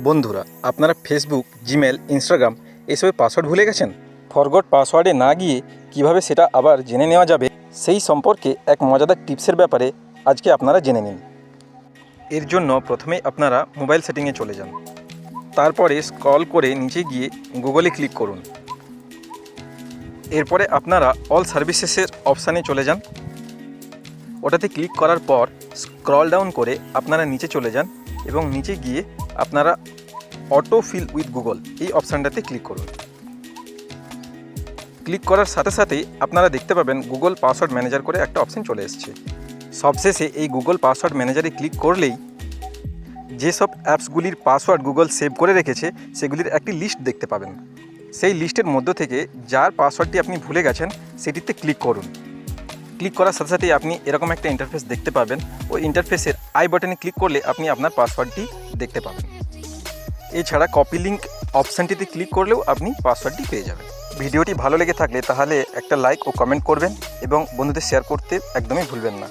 বন্ধুরা, আপনারা Facebook, Gmail, Instagram এসবের পাসওয়ার্ড ভুলে গেছেন? ফরগট পাসওয়ার্ডে না গিয়ে কিভাবে সেটা আবার জেনে নেওয়া যাবে সেই সম্পর্কে এক মজাদার টিপসের ব্যাপারে আজকে আপনারা জেনে নিন। এর জন্য প্রথমেই আপনারা মোবাইল সেটিংয়ে চলে যান। তারপরে স্ক্রল করে নিচে গিয়ে গুগলে ক্লিক করুন। এরপরে আপনারা অল সার্ভিসেসের অপশানে চলে যান। ওটাতে ক্লিক করার পর স্ক্রল ডাউন করে আপনারা নিচে চলে যান এবং নিচে গিয়ে আপনারা অটো ফিল উইথ গুগল এই অপশানটাতে ক্লিক করুন। ক্লিক করার সাথে সাথেই আপনারা দেখতে পাবেন গুগল পাসওয়ার্ড ম্যানেজার করে একটা অপশান চলে এসেছে। সবশেষে এই গুগল পাসওয়ার্ড ম্যানেজারে ক্লিক করলেই যেসব অ্যাপসগুলির পাসওয়ার্ড গুগল সেভ করে রেখেছে সেগুলির একটি লিস্ট দেখতে পাবেন। সেই লিস্টের মধ্য থেকে যার পাসওয়ার্ডটি আপনি ভুলে গেছেন সেটিতে ক্লিক করুন। ক্লিক করার সাথে সাথেই আপনি এরকম একটা ইন্টারফেস দেখতে পাবেন। ওই ইন্টারফেসের আই বাটনে ক্লিক করলে আপনি আপনার পাসওয়ার্ডটি দেখতে পাবেন। এছাড়া কপি লিঙ্ক অপশানটিতে ক্লিক করলেও আপনি পাসওয়ার্ডটি পেয়ে যাবেন। ভিডিওটি ভালো লেগে থাকলে তাহলে একটা লাইক ও কমেন্ট করবেন এবং বন্ধুদের শেয়ার করতে একদমই ভুলবেন না।